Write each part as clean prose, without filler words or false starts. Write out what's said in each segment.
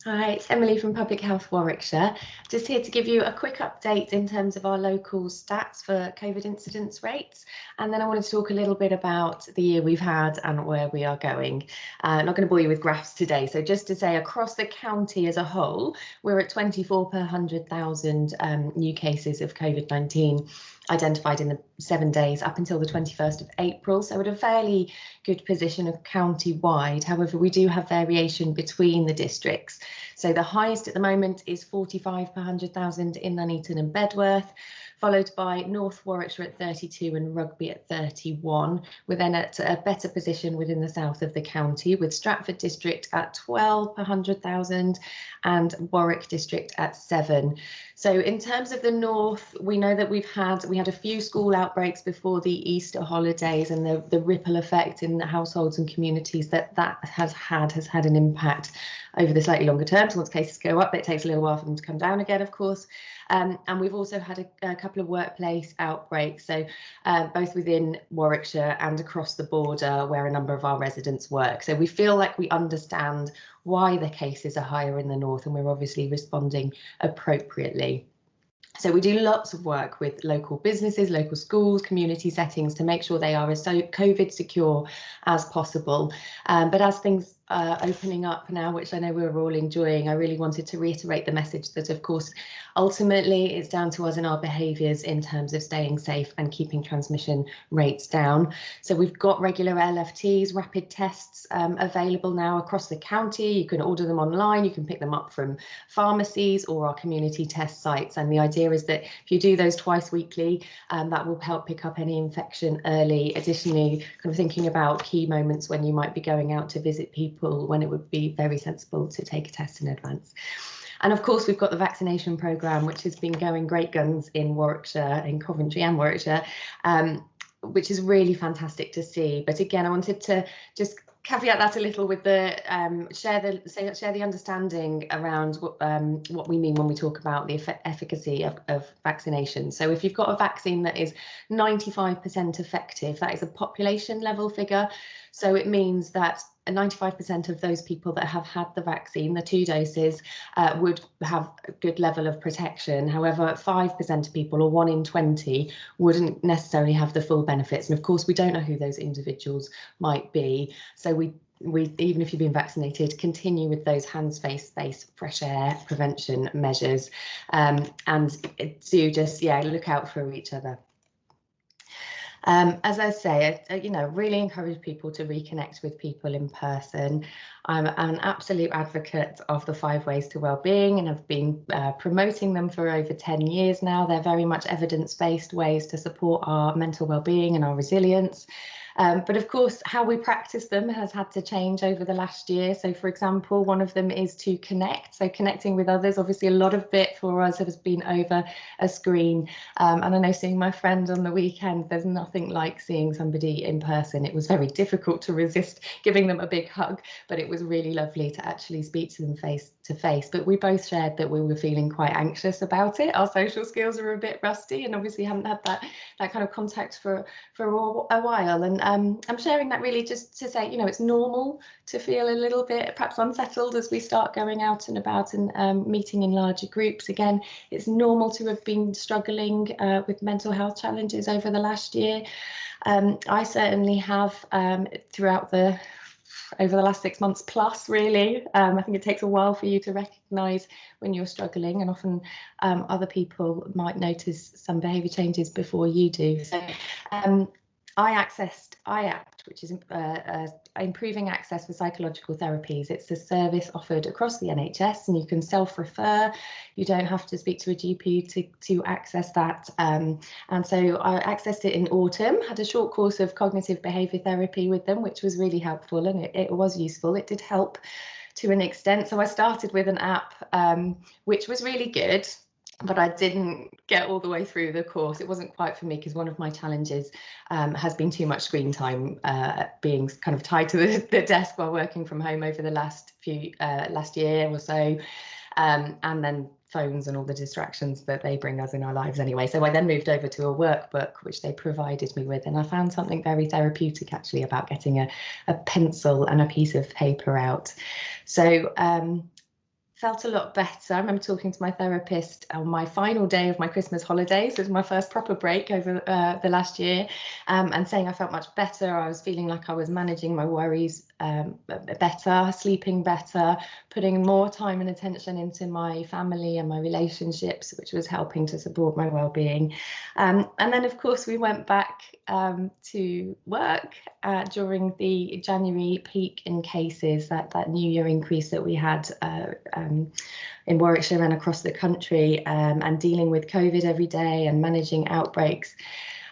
Hi, it's Emily from Public Health Warwickshire. Just here to give you a quick update in terms of our local stats for COVID incidence rates. And then I wanted to talk a little bit about the year we've had and where we are going. I'm not going to bore you with graphs today. So just to say, across the county as a whole, we're at 24 per 100,000 new cases of COVID-19 identified in the 7 days up until the 21st of April. So at a fairly good position of county-wide. However, we do have variation between the districts. So the highest at the moment is 45 per 100,000 in Nuneaton and Bedworth, followed by North Warwickshire at 32 and Rugby at 31. We're then at a better position within the south of the county, with Stratford district at 12 per 100,000 and Warwick district at 7. So in terms of the north, we know that we had a few school outbreaks before the Easter holidays, and the ripple effect in the households and communities that has had an impact over the slightly longer term. So once cases go up, it takes a little while for them to come down again, of course. And we've also had a couple of workplace outbreaks, so both within Warwickshire and across the border where a number of our residents work. So we feel like we understand why the cases are higher in the north, and we're obviously responding appropriately. So we do lots of work with local businesses, local schools, community settings to make sure they are as COVID secure as possible. But as things are opening up now, which I know we're all enjoying, I really wanted to reiterate the message that, of course, ultimately it's down to us and our behaviours in terms of staying safe and keeping transmission rates down. So we've got regular LFTs, rapid tests available now across the county. You can order them online, you can pick them up from pharmacies or our community test sites. And the idea is that if you do those twice weekly, that will help pick up any infection early. Additionally, kind of thinking about key moments when you might be going out to visit people, when it would be very sensible to take a test in advance. And of course, we've got the vaccination programme, which has been going great guns in Warwickshire, in Coventry and Warwickshire, which is really fantastic to see. But again, I wanted to just caveat that a little with the share the understanding around what we mean when we talk about the efficacy of vaccination. So if you've got a vaccine that is 95% effective, that is a population level figure. So it means that 95% of those people that have had the vaccine, the 2 doses, would have a good level of protection. However, 5% of people, or 1 in 20, wouldn't necessarily have the full benefits. And of course, we don't know who those individuals might be. So we even if you've been vaccinated, continue with those hands, face, space, fresh air prevention measures, and do just look out for each other. As I say, really encourage people to reconnect with people in person. I'm an absolute advocate of the 5 ways to wellbeing and have been promoting them for over 10 years now. They're very much evidence-based ways to support our mental wellbeing and our resilience. But of course, how we practice them has had to change over the last year. So, for example, one of them is to connect. So connecting with others, obviously a lot of it for us has been over a screen. And I know seeing my friend on the weekend, there's nothing like seeing somebody in person. It was very difficult to resist giving them a big hug, but it was really lovely to actually speak to them face to face. But we both shared that we were feeling quite anxious about it. Our social skills are a bit rusty and obviously haven't had that kind of contact for a while. And I'm sharing that really just to say, it's normal to feel a little bit perhaps unsettled as we start going out and about and meeting in larger groups. Again, it's normal to have been struggling with mental health challenges over the last year. I certainly have over the last 6 months plus, really. I think it takes a while for you to recognise when you're struggling, and often other people might notice some behaviour changes before you do. So IACT, which is improving access for psychological therapies. It's a service offered across the NHS, and you can self-refer. You don't have to speak to a GP to access that. And so I accessed it in autumn, had a short course of cognitive behaviour therapy with them, which was really helpful, and it was useful. It did help to an extent. So I started with an app, which was really good, but I didn't get all the way through the course. It wasn't quite for me because one of my challenges has been too much screen time, being kind of tied to the desk while working from home over the last year or so, and then phones and all the distractions that they bring us in our lives anyway. So I then moved over to a workbook, which they provided me with, and I found something very therapeutic actually about getting a pencil and a piece of paper out. So felt a lot better. I remember talking to my therapist on my final day of my Christmas holidays. It was my first proper break over the last year, and saying I felt much better. I was feeling like I was managing my worries better, sleeping better, putting more time and attention into my family and my relationships, which was helping to support my well-being. And then, of course, we went back to work during the January peak in cases, that New Year increase that we had in Warwickshire and across the country, and dealing with COVID every day and managing outbreaks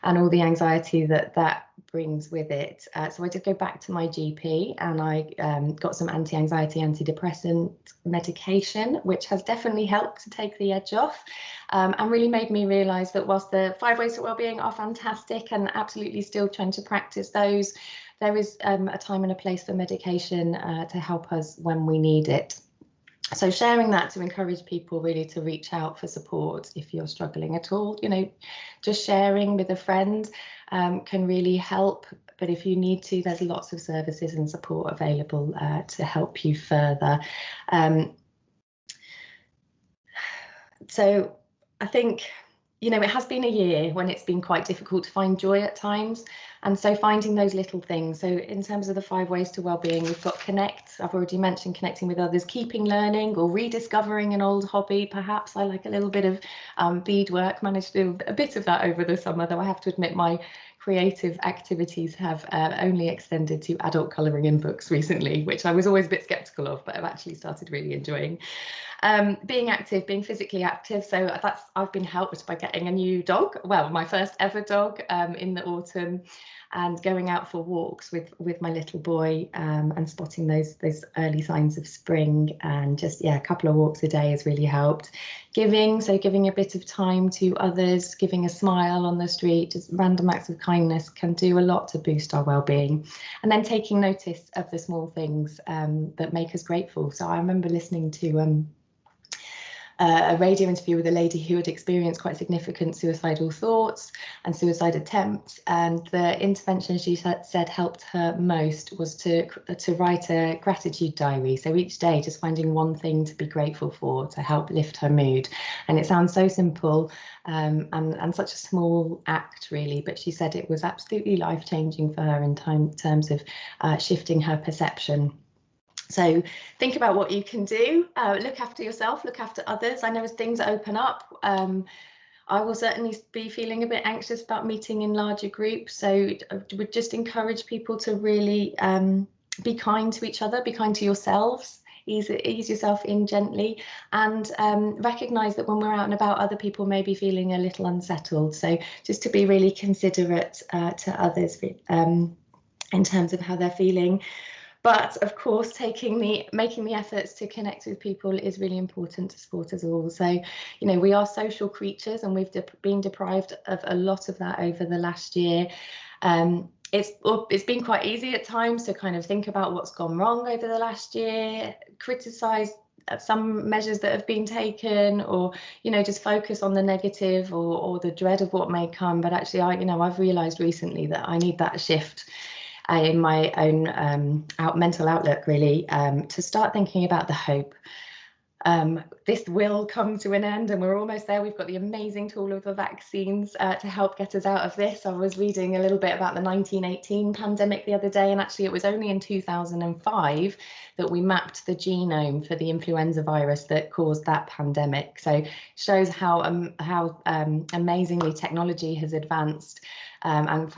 and all the anxiety that brings with it. So I did go back to my GP, and I got some anti-anxiety, antidepressant medication, which has definitely helped to take the edge off, and really made me realise that whilst the 5 ways to wellbeing are fantastic and absolutely still trying to practice those, there is a time and a place for medication to help us when we need it. So sharing that to encourage people really to reach out for support if you're struggling at all. You know, just sharing with a friend can really help. But if you need to, there's lots of services and support available to help you further. So I think, you know, it has been a year when it's been quite difficult to find joy at times. And so finding those little things. So in terms of the 5 ways to wellbeing, we've got connect. I've already mentioned connecting with others, keeping learning or rediscovering an old hobby. Perhaps I like a little bit of beadwork, managed to do a bit of that over the summer, though I have to admit my creative activities have only extended to adult colouring in books recently, which I was always a bit sceptical of, but I've actually started really enjoying. Being active, being physically active. So I've been helped by getting a new dog, well, my first ever dog in the autumn, and going out for walks with my little boy, and spotting those early signs of spring, and just, yeah, a couple of walks a day has really helped. Giving a bit of time to others, giving a smile on the street, just random acts of kindness can do a lot to boost our well-being. And then taking notice of the small things that make us grateful. So I remember listening to a radio interview with a lady who had experienced quite significant suicidal thoughts and suicide attempts, and the intervention she said helped her most was to write a gratitude diary. So each day just finding one thing to be grateful for to help lift her mood. And it sounds so simple and such a small act really, but she said it was absolutely life-changing for her in terms of shifting her perception. So think about what you can do. Look after yourself, look after others. I know as things open up, I will certainly be feeling a bit anxious about meeting in larger groups. So I would just encourage people to really be kind to each other, be kind to yourselves, ease yourself in gently, and recognise that when we're out and about, other people may be feeling a little unsettled. So just to be really considerate to others in terms of how they're feeling. But of course, making the efforts to connect with people is really important to support us all. So, you know, we are social creatures, and we've been deprived of a lot of that over the last year. It's been quite easy at times to kind of think about what's gone wrong over the last year, criticise some measures that have been taken, or, you know, just focus on the negative or the dread of what may come. But actually, I've realised recently that I need that shift in my own mental outlook, really, to start thinking about the hope. This will come to an end, and we're almost there. We've got the amazing tool of the vaccines to help get us out of this. I was reading a little bit about the 1918 pandemic the other day, and actually it was only in 2005 that we mapped the genome for the influenza virus that caused that pandemic. So it shows how amazingly technology has advanced. And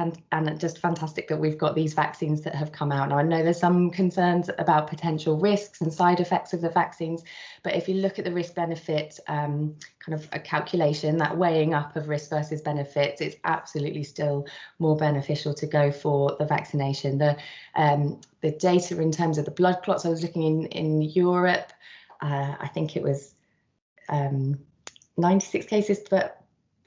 just fantastic that we've got these vaccines that have come out. Now, I know there's some concerns about potential risks and side effects of the vaccines, but if you look at the risk-benefit kind of a calculation, that weighing up of risk versus benefits, it's absolutely still more beneficial to go for the vaccination. The data in terms of the blood clots, I was looking in Europe, I think it was 96 cases, but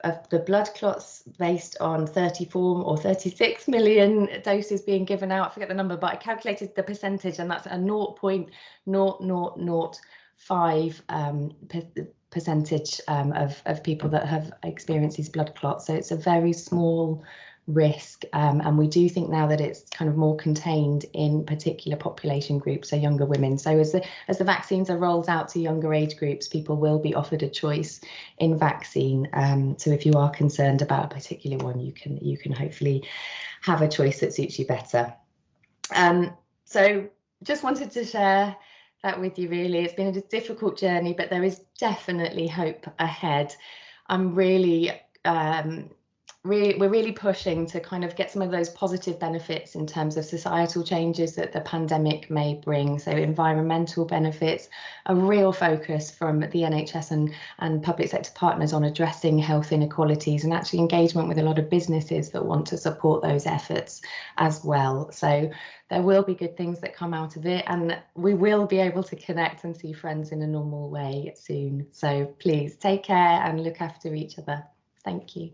of the blood clots based on 34 or 36 million doses being given out. I forget the number, but I calculated the percentage, and that's a 0.0005 percentage of people that have experienced these blood clots. So it's a very small risk, and we do think now that it's kind of more contained in particular population groups, so younger women. So as the vaccines are rolled out to younger age groups, people will be offered a choice in vaccine. So if you are concerned about a particular one, you can hopefully have a choice that suits you better. So just wanted to share that with you. Really, it's been a difficult journey, but there is definitely hope ahead. I'm really we're really pushing to kind of get some of those positive benefits in terms of societal changes that the pandemic may bring. So environmental benefits, a real focus from the NHS and public sector partners on addressing health inequalities, and actually engagement with a lot of businesses that want to support those efforts as well. So there will be good things that come out of it, and we will be able to connect and see friends in a normal way soon. So please take care and look after each other. Thank you.